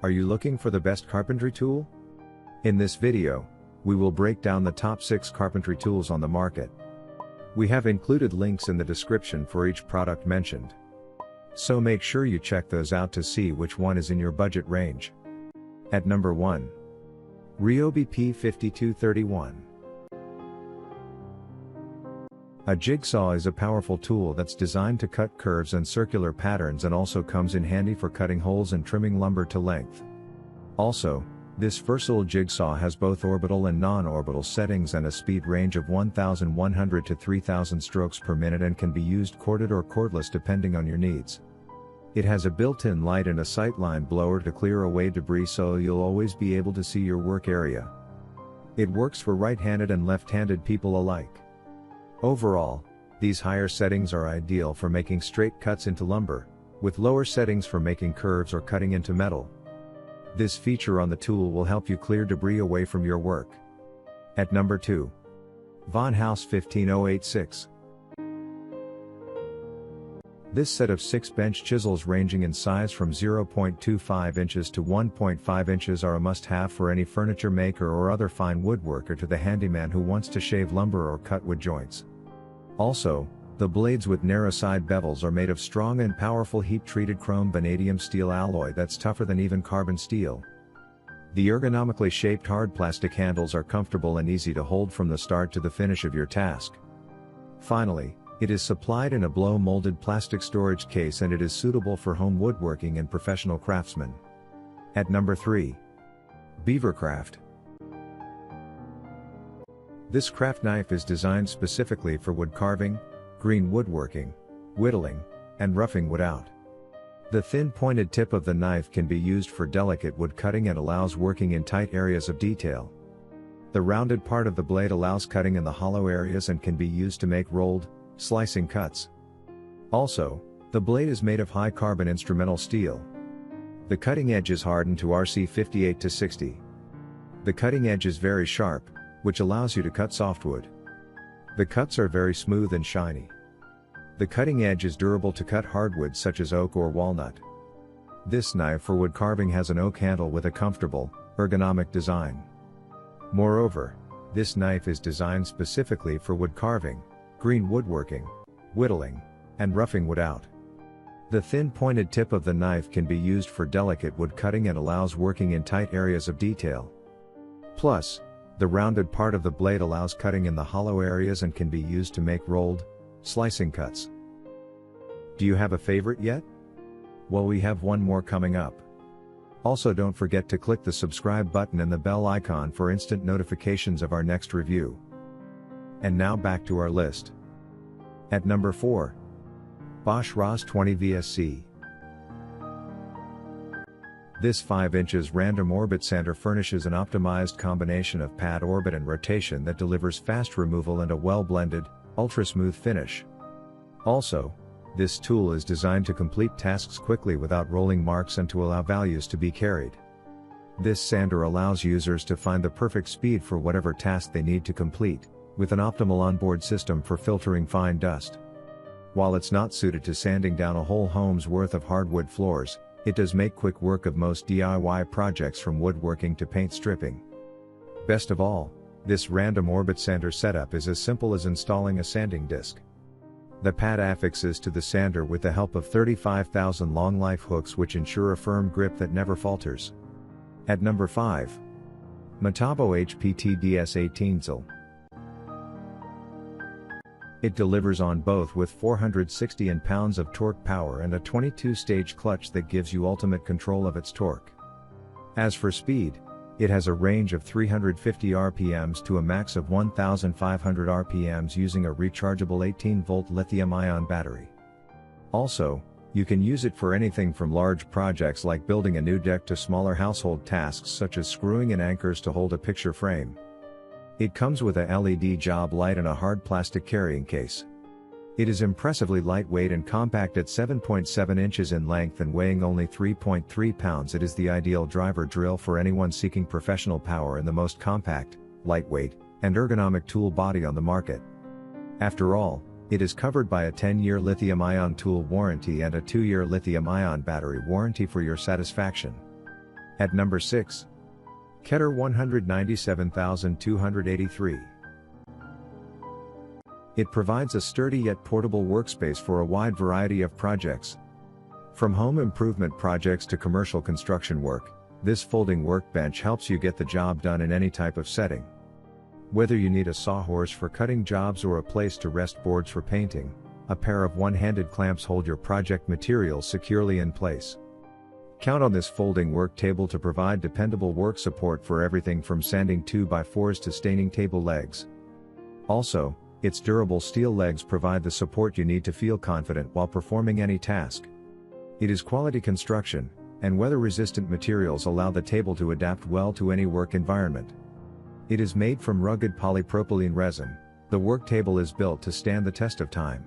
Are you looking for the best carpentry tool? In this video, we will break down the top 6 carpentry tools on the market. We have included links in the description for each product mentioned. So make sure you check those out to see which one is in your budget range. At number 1. RYOBI P5231. A jigsaw is a powerful tool that's designed to cut curves and circular patterns and also comes in handy for cutting holes and trimming lumber to length. Also, this versatile jigsaw has both orbital and non-orbital settings and a speed range of 1,100 to 3,000 strokes per minute and can be used corded or cordless depending on your needs. It has a built-in light and a sightline blower to clear away debris so you'll always be able to see your work area. It works for right-handed and left-handed people alike. Overall, these higher settings are ideal for making straight cuts into lumber, with lower settings for making curves or cutting into metal. This feature on the tool will help you clear debris away from your work. At number 2. VONHAUS 15086. This set of 6 bench chisels ranging in size from 0.25 inches to 1.5 inches are a must-have for any furniture maker or other fine woodworker to the handyman who wants to shave lumber or cut wood joints. Also, the blades with narrow side bevels are made of strong and powerful heat-treated chrome vanadium steel alloy that's tougher than even carbon steel. The ergonomically shaped hard plastic handles are comfortable and easy to hold from the start to the finish of your task. Finally, it is supplied in a blow-molded plastic storage case and it is suitable for home woodworking and professional craftsmen. At number 3. BEAVERCRAFT. This craft knife is designed specifically for wood carving, green woodworking, whittling, and roughing wood out. The thin pointed tip of the knife can be used for delicate wood cutting and allows working in tight areas of detail. The rounded part of the blade allows cutting in the hollow areas and can be used to make rolled, slicing cuts. Also, the blade is made of high carbon instrumental steel. The cutting edge is hardened to RC 58 to 60. The cutting edge is very sharp, which allows you to cut softwood. The cuts are very smooth and shiny. The cutting edge is durable to cut hardwood such as oak or walnut. This knife for wood carving has an oak handle with a comfortable, ergonomic design. Moreover, this knife is designed specifically for wood carving, green woodworking, whittling, and roughing wood out. The thin pointed tip of the knife can be used for delicate wood cutting and allows working in tight areas of detail. Plus, the rounded part of the blade allows cutting in the hollow areas and can be used to make rolled, slicing cuts. Do you have a favorite yet? Well, we have one more coming up. Also, don't forget to click the subscribe button and the bell icon for instant notifications of our next review. And now back to our list. At number 4. BOSCH ROS 20 VSC. This 5 inches random orbit sander furnishes an optimized combination of pad orbit and rotation that delivers fast removal and a well-blended, ultra-smooth finish. Also, this tool is designed to complete tasks quickly without rolling marks and to allow values to be carried. This sander allows users to find the perfect speed for whatever task they need to complete, with an optimal onboard system for filtering fine dust. While it's not suited to sanding down a whole home's worth of hardwood floors, it does make quick work of most DIY projects from woodworking to paint stripping. Best of all, this random orbit sander setup is as simple as installing a sanding disc. The pad affixes to the sander with the help of 35,000 long life hooks which ensure a firm grip that never falters. At number 5. METABO HPTDS18 ZL. It delivers on both with 460 N-pounds of torque power and a 22-stage clutch that gives you ultimate control of its torque. As for speed, it has a range of 350 RPMs to a max of 1,500 RPMs using a rechargeable 18-volt lithium-ion battery. Also, you can use it for anything from large projects like building a new deck to smaller household tasks such as screwing in anchors to hold a picture frame. It comes with a LED job light and a hard plastic carrying case. It is impressively lightweight and compact at 7.7 inches in length and weighing only 3.3 pounds. It is the ideal driver drill for anyone seeking professional power and the most compact, lightweight, and ergonomic tool body on the market. After all, it is covered by a 10-year lithium-ion tool warranty and a 2-year lithium-ion battery warranty for your satisfaction. At number 6. KETER 197283. It provides a sturdy yet portable workspace for a wide variety of projects. From home improvement projects to commercial construction work, this folding workbench helps you get the job done in any type of setting. Whether you need a sawhorse for cutting jobs or a place to rest boards for painting, a pair of one-handed clamps hold your project materials securely in place. Count on this folding work table to provide dependable work support for everything from sanding 2x4s to staining table legs. Also, its durable steel legs provide the support you need to feel confident while performing any task. It is quality construction, and weather-resistant materials allow the table to adapt well to any work environment. It is made from rugged polypropylene resin. The work table is built to stand the test of time.